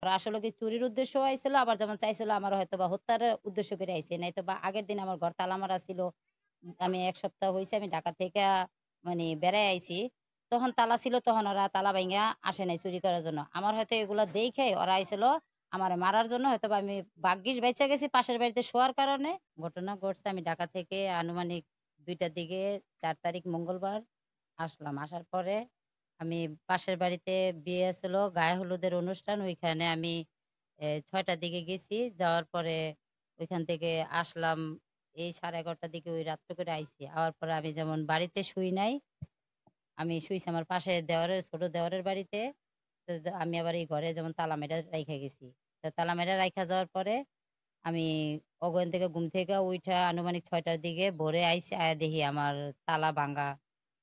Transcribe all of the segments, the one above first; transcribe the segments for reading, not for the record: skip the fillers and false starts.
ওরা আসলে কি চুরির উদ্দেশ্য আইছিল, আবার যেমন চাইছিল আমার হয়তোবা হত্যার উদ্দেশ্য করে আইছে। নাইতোবা আগের দিন আমার ঘর তালা মারা ছিল। আমি ১ সপ্তাহ হইছে আমি ঢাকা থেকে মানে বেড়ায় আইছি। তখন তালা ছিল, তখন ওরা তালা ভাইঙ্গা আসে নাই চুরি করার জন্য। আমার হয়তো এগুলা দেইখাই ওরা আইছিল আমারে মারার জন্য। হয়তোবা আমি ভাগ্যিস বাইচা গেছি পাশের বাড়িতে শোয়ার কারণে। ঘটনা ঘটছে আমি ঢাকা থেকে আনুমানিক ২ টার দিকে ৪ তারিখ মঙ্গলবার আসলাম। আসার পরে আমি পাশের বাড়িতে বিয়ে ছিল, গায়ে হলুদের অনুষ্ঠান। ওইখানে আমি ৬ টার দিকে গেছি। যাওয়ার পরে ওইখান থেকে আসলাম এই 11:30 টার দিকে, ওই রাত্রে করে আইছি। আওয়ার পরে আমি যেমন বাড়িতে শুই নাই, আমি শুইছি আমার পাশে দেওরের ছোট দেওরের বাড়িতে। তো আমি আবার এই ঘরে যেমন তালা মেরে রাইখা গেছি। তো তালা মেরে রাইখা যাওয়ার পরে আমি অগোন থেকে ঘুম থেকে উইঠা আনুমানিক ৬ টার দিকে ভোরে আইছি। আয়া দেখি আমার তালা ভাঙ্গা।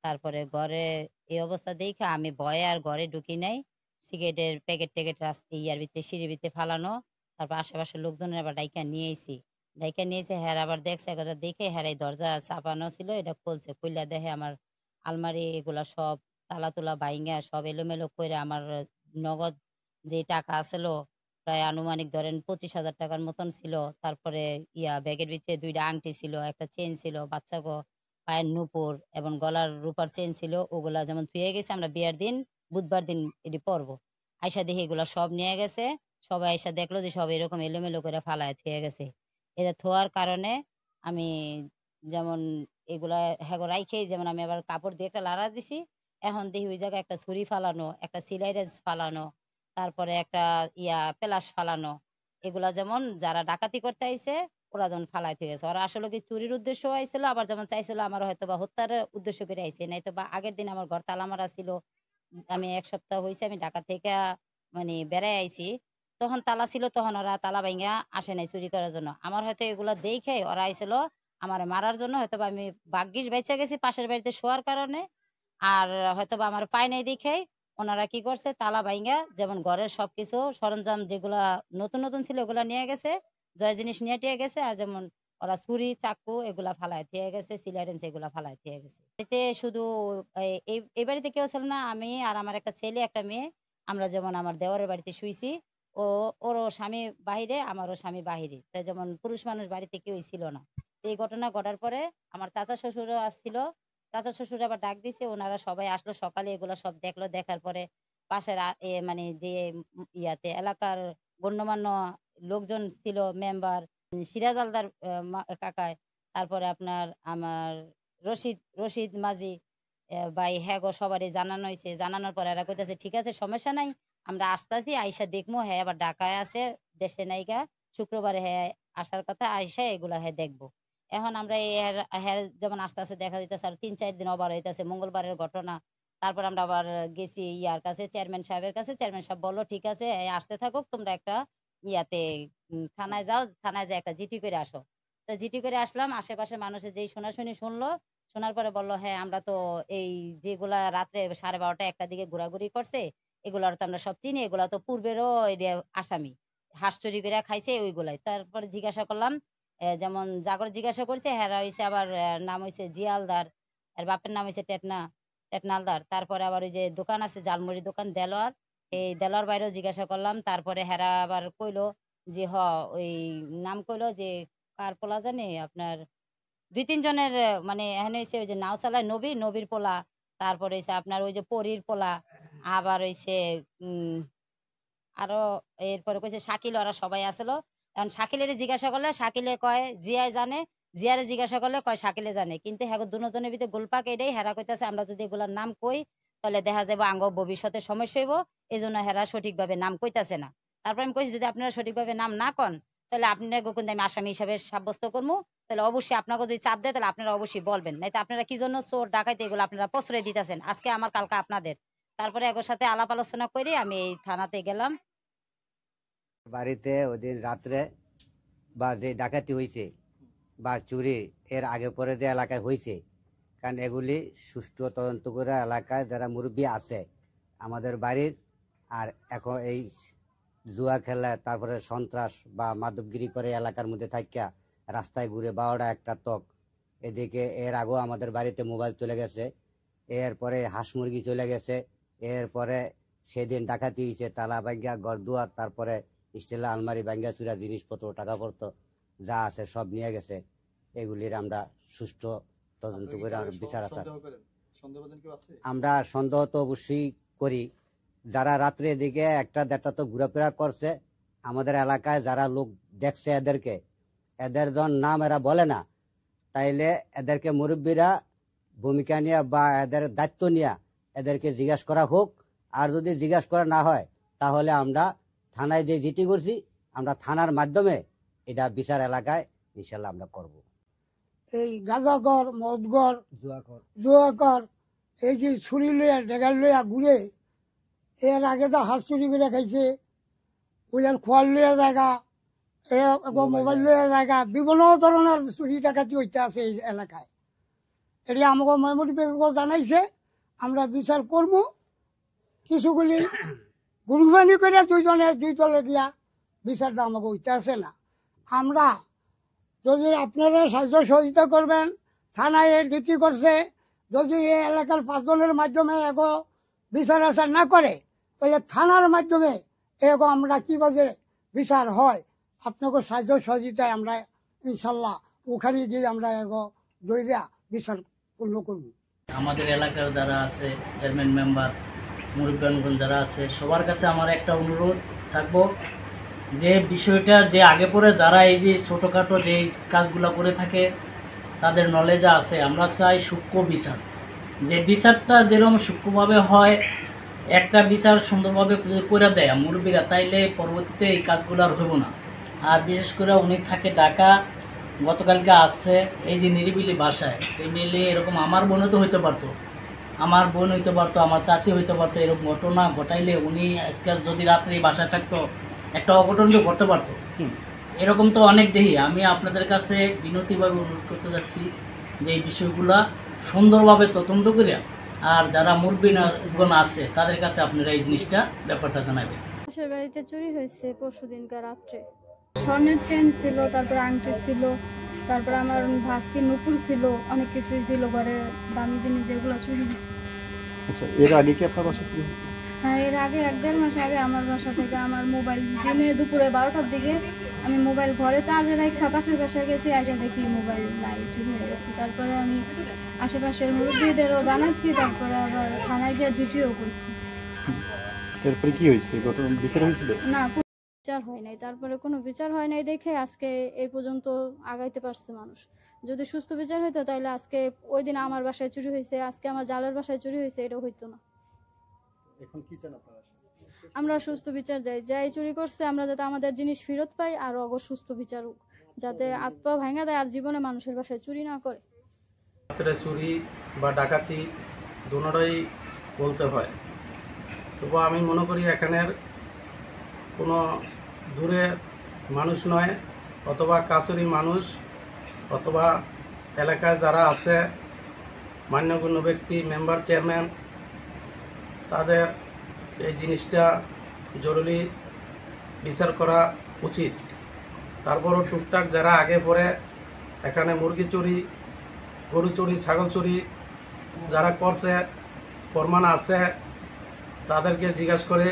তারপরে ঘরে এই অবস্থা দেইখা আমি ভয়ে আর ঘরে ঢুকি নাই। সিগারেটের প্যাকেট-ট্যাকেট ইয়ার ভিতরে সিঁড়ির ভিতরে ফালানো। তারপর আশেপাশের লোকজনের আবার ডাইকা নিয়ে আইছি। ডাইকা নিয়ে এসে হ্যাঁ আবার দেখছে, এগুলা দেখে হ্যাঁ এই দরজা চাপানো ছিল, এটা খুলছে। খুইলা দেখে আমার আলমারি এগুলা সব তালা-তুলা ভাইঙ্গা সব এলোমেলো কইরা আমার নগদ যে টাকা আছিল প্রায় আনুমানিক ধরেন ২৫,০০০ টাকার মতন ছিল। তারপরে ব্যাগের ভিতরে ২ টা আংটি ছিল, একটা চেইন ছিল, বাচ্চাগো পায়ের নূপুর এবং গলার রূপার চেইন ছিল। ওগুলা যেমন থুয়ে গেছে, আমরা বিয়ার দিন বুধবার দিন এটি পড়বো। আইসা দেখি এগুলা সব নিয়ে গেছে। সবাই আইসা দেখলো যে সব এরকম এলোমেলো করে ফালায় থুয়ে গেছে। এটা থোয়ার কারণে আমি যেমন এগুলা হ্যাগো রাইখেই যেমন আমি আবার কাপড় দিয়ে একটা লাড়া দিছি। এখন দেখি ওই জায়গায় একটা ছুরি ফালানো, একটা সিলাইরেজ ফালানো, তারপরে একটা পেলাস ফালানো। এগুলা যেমন যারা ডাকাতি করতে আইছে ওরা যেমন ফালায় থুয়ে গেছে। ওরা আসলে কি চুরির উদ্দেশ্য আইছিল, আবার যেমন চাইছিল আমার হয়তোবা হত্যার উদ্দেশ্য করে আইছে। নাইতোবা আগের দিন আমার ঘর তালা মারা ছিল। আমি ১ সপ্তাহ হইছে আমি ঢাকা থেকে মানে বেড়ায় আইছি। তখন তালা ছিল, তখন ওরা তালা ভাইঙ্গা আসে নাই চুরি করার জন্য। আমার হয়তো এগুলা দেইখাই ওরা আইছিল আমারে মারার জন্য। হয়তোবা আমি ভাগ্যিস বাইচা গেছি পাশের বাড়িতে শোয়ার কারণে। আর হয়তোবা আমার পায় নাই দেখাই ওনারা কি করছে, তালা ভাইঙ্গা যেমন ঘরের সবকিছু সরঞ্জাম যেগুলা নতুন ছিল ওগুলা নিয়ে গেছে। জয় জিনিস নিয়ে টিয়ে গেছে। আর যেমন ওরা ছুরি, চাকু এগুলা ফালায় থুয়ে গেছে, সিলারেন্স এগুলা ফালায় থুয়ে গেছে। এতে শুধু এই বাড়িতে কেউ ছিল না। আমি আর আমার একটা ছেলে, একটা মেয়ে। আমরা যেমন আমার দেওরের বাড়িতে শুইছি। ও ওরও স্বামী বাহিরে, আমারও স্বামী বাহিরে। তো যেমন পুরুষ মানুষ বাড়িতে কেউই ছিল না। তো এই ঘটনা ঘটার পরে আমার চাচা শ্বশুরও আসছিল। চাচা শ্বশুর আবার ডাক দিছে। উনারা সবাই আসলো সকালে, এগুলা সব দেখলো। দেখার পরে পাশের মানে যে এলাকার গণ্যমান্য লোকজন ছিল, মেম্বার সিরাজ আলদার কাকায়, তারপরে আপনার আমার রশিদ মাঝি ভাই, হ্যাঁ গো সবারই জানানো হইছে। জানানোর পরে এরা কইতাছে ঠিক আছে সমস্যা নাই। আমরা আসতাছি, আইসা দেখমু। হ্যাঁ আবার ঢাকায় আছে, দেশে নাইগা। শুক্রবারে হ্যাঁ আসার কথা, আইসা এগুলা হ্যাঁ দেখবো। এখন আমরা হ্যাঁ যেমন আস্তে, আস্তে দেখা যাইতেছে আর ৩-৪ দিন ওভার হইতেছে। মঙ্গলবারের ঘটনা। তারপর আমরা আবার গেছি কাছে, চেয়ারম্যান সাহেবের কাছে। চেয়ারম্যান সাহেব বলল, "ঠিক আছে, আসতে থাকুক। তোমরা একটা ইয়াতে থানায় যাও। থানায় যেয়ে একটা জিডি করে আসো।" তো জিডি করে আসলাম। আশেপাশের মানুষের যেই শোনাশুনি শুনলো। শোনার পরে বলল, "হ্যাঁ, আমরা তো এই যেগুলা রাত্রে 12:30 ১ টার দিকে ঘোরাঘুরি করছে, এগুলার তো আমরা সব চিনি। এগুলা তো পূর্বেরও আসামি। হাঁস চুরি করে খাইছে ওইগুলাই।" তারপরে জিজ্ঞাসা করলাম, যেমন জাগর জিজ্ঞাসা করছে, হেরা হইছে আবার নাম হইছে জিয়ালদার। এর বাপের নাম হইছে টেটনালদার। তারপরে আবার ওই যে দোকান আছে ঝালমুড়ি দোকান দেলোয়ার। এই দেলোয়ার বাইরেও জিজ্ঞাসা করলাম। তারপরে হেরা আবার কইলো যে ওই নাম কইলো যে কার পোলা জানি আপনার ২-৩ জনের মানে এখানে হইছে ওই যে নাও চালায় নবীর পোলা। তারপরে হইছে আপনার ওই যে পরীর পোলা। আবার হইছে উম আরো এরপরে কইছে শাকিল, ওরা সবাই আছিল। এখন শাকিলেরে জিজ্ঞাসা করলে শাকিলে কয় জিয়াই জানে, জিয়ারে জিজ্ঞাসা করলে কয় শাকিলে জানে। কিন্তু হ্যাগো দুজনের ভিতরে গোলপাক এটাই। হেরা কইতাছে আমরা যদি এগুলার নাম কই তাহলে দেখা যাবে আঙ্গ ভবিষ্যতে সমস্যা হইব। এজন্য হেরা সঠিকভাবে নাম কইতাছে না। তারপর আমি কইছি যদি আপনারা সঠিকভাবে নাম না কন তাহলে আপনাগো কিন্তু আমি আসামি হিসাবে সাব্যস্ত করমু। তাহলে অবশ্যই আপনাকে যদি চাপ দেয় তাহলে আপনারা অবশ্যই বলবেন। নাইতো আপনারা কি জন্য চোর ডাকাইত এগুলো আপনারা প্রশ্রয় দিতেছেন। আজকে আমার কালকে আপনাদের। তারপরে এগোর সাথে আলাপ আলোচনা করে আমি এই থানাতে গেলাম। বাড়িতে ওদিন রাত্রে বা যে ডাকাতি হয়েছে বা চুরি এর আগে পরে যে এলাকায় হয়েছে, কারণ এগুলি সুষ্ঠু তদন্ত করে এলাকায় যারা মুরব্বী আছে আমাদের বাড়ির, আর এখন এই জুয়া খেলা তারপরে সন্ত্রাস বা মাদকগিরি করে এলাকার মধ্যে থাকিয়া রাস্তায় ঘুরে 12টা 1টা তক, এদিকে এর আগেও আমাদের বাড়িতে মোবাইল চলে গেছে, এরপরে হাঁস মুরগি চলে গেছে, এরপরে সেদিন ডাকাতি হয়েছে, তালা ভাঙ্গা ঘর দুয়ার, তারপরে স্টিলের আলমারি ভাঙ্গা চুরা জিনিসপত্র টাকাপত্র যা আছে সব নিয়ে গেছে। এগুলির আমরা সুষ্ঠু তদন্ত করে বিচার আচার। আমরা সন্দেহ তো অবশ্যই করি। যারা রাত্রে দিকে 1টা-1.5টা তো ঘোরাফেরা করছে আমাদের এলাকায়, যারা লোক দেখছে এদেরকে, এদের জন নাম এরা বলে না, তাইলে এদেরকে মুরব্বীরা ভূমিকা নিয়ে বা এদের দায়িত্ব নিয়ে এদেরকে জিজ্ঞাসা করা হোক। আর যদি জিজ্ঞাসা করা না হয় তাহলে আমরা থানায় যে জিডি করছি, আমরা থানার মাধ্যমে এটা বিচার এলাকায় ইনশাল্লাহ আমরা করব। এই গাঁজাকর, মদগর, জুয়াকর, এই যে ছুরি লইয়া ডেগার লইয়া ঘুরে, এর আগে তো হাত চুরি করে খাইছে, ওই আর খোয়াল লইয়া জায়গা, মোবাইল লইয়া জায়গা, বিভিন্ন ধরনের চুরি ডাকাতি হইতে আছে এই এলাকায়। এটি আমাকে মেমোরি জানাইছে, আমরা বিচার করবো। কিছুগুলি গুরুবানি করে দুই দলে গিয়া বিচারটা আমাকে হইতে আছে না। আমরা যদি আপনারা সাহায্য সহযোগিতা করবেন, থানায় ডিউটি করছে, যদি এই এলাকার 5 জনের মাধ্যমে এগো বিচার আচার না করে, তাহলে থানার মাধ্যমে এগো আমরা কিভাবে বিচার হয়, আপনাকে সাহায্য সহযোগিতায় আমরা ইনশাল্লাহ ওখানে গিয়ে আমরা এগো দইরা বিচার পূর্ণ করব। আমাদের এলাকার যারা আছে, চেয়ারম্যান মেম্বার, মুরব্বীগণ যারা আছে, সবার কাছে আমার একটা অনুরোধ থাকবো যে বিষয়টা যে আগে পরে যারা এই যে ছোটোখাটো যে কাজগুলো করে থাকে তাদের নলেজে আছে, আমরা চাই সূক্ষ্ম বিচার। যে বিচারটা যেরকম সূক্ষ্মভাবে হয়, একটা বিচার সুন্দরভাবে করে দেয় মুরব্বীরা, তাইলে পরবর্তীতে এই কাজগুলো আর হইব না। আর বিশেষ করে উনি থাকে ঢাকা, গতকালকে আসছে এই যে নিরিবিলি বাসায়, ফ্যামিলি এরকম আমার বোনও তো হইতে পারতো, আমার বোন হইতে পারতো, আমার চাচি হইতে পারতো। এরকম ঘটনা ঘটাইলে উনি আজকে যদি রাত্রে বাসায় থাকতো একটা অঘটন তো ঘটতে পারতো। এরকম তো অনেক দেখি। আমি আপনাদের কাছে বিনতিভাবে অনুরোধ করতে যাচ্ছি যে এই বিষয়গুলা সুন্দরভাবে তদন্ত করিয়া, আর যারা মুরব্বীগণ আছে তাদের কাছে আপনারা এই জিনিসটা ব্যাপারটা জানাবেন। পাশের বাড়িতে চুরি হয়েছে পরশুদিনকার রাত্রে। স্বর্ণের চেন ছিল, তারপর আংটি ছিল, তারপর আমার ভাস্তি নুপুর ছিল, অনেক কিছুই ছিল, ঘরে দামি জিনিস যেগুলো চুরি দিচ্ছে। আচ্ছা, এর আগে কি আপনার বাসা ছিল? হ্যাঁ, এর আগে 1-1.5 মাস আগে আমার বাসা থেকে আমার মোবাইল দিনে দুপুরে 12টার দিকে আমি মোবাইল ঘরে চার্জে রেখে পাশের বাসায় গেছি, আসে দেখি মোবাইল নাই, চুরি হয়ে গেছে। তারপরে আমি আশেপাশের মুরব্বীদেরও জানাইছি, তারপরে আবার থানায় গিয়ে জিটিও করছি। এরপরে কি হয়েছে? ঘটনা বিচার হয়েছিল না, কোনো বিচার হয় নাই। তারপরে কোনো বিচার হয় নাই দেখে আজকে এই পর্যন্ত আগাইতে পারছে মানুষ। যদি সুস্থ বিচার হইতো তাহলে আজকে ওই দিন আমার বাসায় চুরি হয়েছে, আজকে আমার জালের বাসায় চুরি হয়েছে, এটা হইতো না। এখন কি চান আপনারা? আমরা সুস্থ বিচার চাই, যাই চুরি করছে আমরা যাতে আমাদের জিনিস ফেরত পাই, আর সুস্থ বিচার হোক, যাতে হাত পা ভাঙা দেয় আর জীবনে মানুষের বাসায় চুরি না করে। রাত্রে চুরি বা ডাকাতি দুটোই বলতে হয়। তবু আমি মনে করি এখানের কোনো দূরে মানুষ নয়, অথবা কাছেরই মানুষ, অথবা এলাকায় যারা আছে মান্যগণ্য ব্যক্তি, মেম্বার, চেয়ারম্যান, তাদের এই জিনিসটা জরুরি বিচার করা উচিত। তারপরও টুকটাক যারা আগে পরে এখানে মুরগি চুরি, গরু চুরি, ছাগল চুরি যারা করছে, প্রমাণ আছে, তাদেরকে জিজ্ঞাসা করে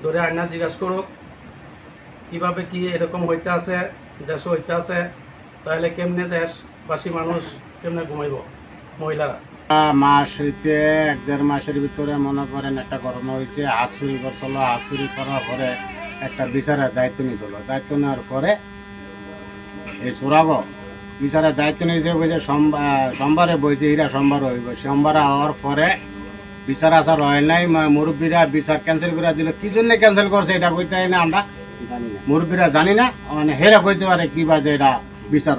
ধরে আইনা জিজ্ঞাসা করুক কীভাবে কি এরকম হইতে আছে, দেশে হইতে আছে, তাহলে কেমনে দেশবাসী মানুষ কেমনে ঘুমাইব মহিলারা। মাস হইতে 1-1.5 মাসের ভিতরে মনে করেন একটা ঘটনা হয়েছে, হাত চুরি করছিল। হাত চুরি করার পরে একটা বিচারের দায়িত্ব নিয়েছিল। দায়িত্ব নেওয়ার পরে এই চোরাব বিচারের দায়িত্ব নিয়েছে, বলছে সোমবারে বইছে, এরা সোমবার হইব। সোমবার হওয়ার পরে বিচার আচার হয় নাই, মুরব্বীরা বিচার ক্যান্সেল করে দিল। কি জন্য ক্যান্সেল করছে এটা কইতে হয় না, আমরা মুরব্বীরা জানি না, মানে হেরা কইতে পারে কিবা যে এটা বিচার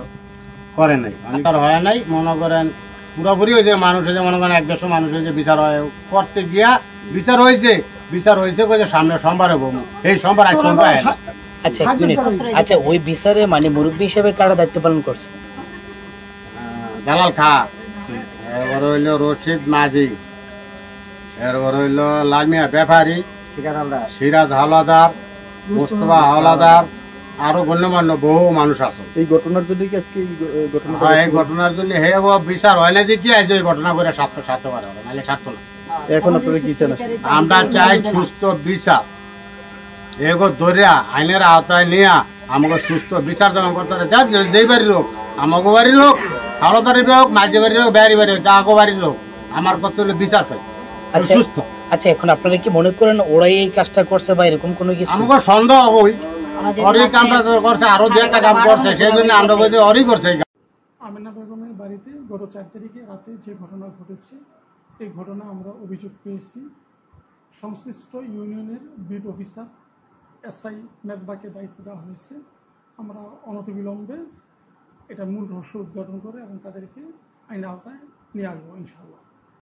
করে নাই, বিচার হয় নাই। মনে করেন পুরোপুরি হয়েছে, মানুষ হয়েছে মনে করেন 100-150 মানুষ হয়েছে। বিচার হয় করতে গিয়া বিচার হয়েছে কইছে সামনে সোমবারে বমু, এই সোমবার আজ সোমবার। আচ্ছা, এক মিনিট। আচ্ছা, ওই বিচারে মানে মুরব্বী হিসেবে কারা দায়িত্ব পালন করছে? জালাল খা, এরপর হইল রশিদ মাঝি, এরপর হইল লালমিয়া ব্যাপারী, সিরাজ হাওলাদার, মুস্তফা হাওলাদার, আরো গণ্যমান্য বহু মানুষ আছে। এই ঘটনার জন্য কি আজকে এই ঘটনার জন্য হে বিচার হয় না, যে কি আজ ওই ঘটনা করে সারতে পারে, নাহলে সারতো না। এখন আপনারা কি চান? আমরা চাই সুস্থ বিচার, এগো ধরিয়া আইনের আওতায় নিয়ে আমাকে সুস্থ বিচার যখন করতে হবে, যা যেই বাড়ির হোক, আমাকে বাড়ির হোক, হাওড়াদারি হোক, মাঝে বাড়ির হোক, বেহারি বাড়ি হোক, যা আগো বাড়ির হোক, আমার করতে হলে বিচার চাই আচ্ছা সুস্থ। আচ্ছা, এখন আপনারা কি মনে করেন ওরাই এই কাজটা করছে বা এরকম কোনো কিছু? আমাকে সন্দেহ হই অরি কামটা করছে, আরো দু একটা কাম করছে, সেই জন্য আমরা বলছি অরি করছে। আমেনা বেগমের বাড়িতে গত 4 তারিখে রাতে যে ঘটনা ঘটেছে, এই ঘটনা আমরা অভিযোগ পেয়েছি। সংশ্লিষ্ট ইউনিয়নের বিট অফিসার SI মেজবাকে দায়িত্ব দেওয়া হয়েছে। আমরা অনতিবিলম্বে এটা মূল রহস্য উদ্ঘাটন করে এবং তাদেরকে আইন আওতায় নিয়ে আসবো ইনশাআল্লাহ।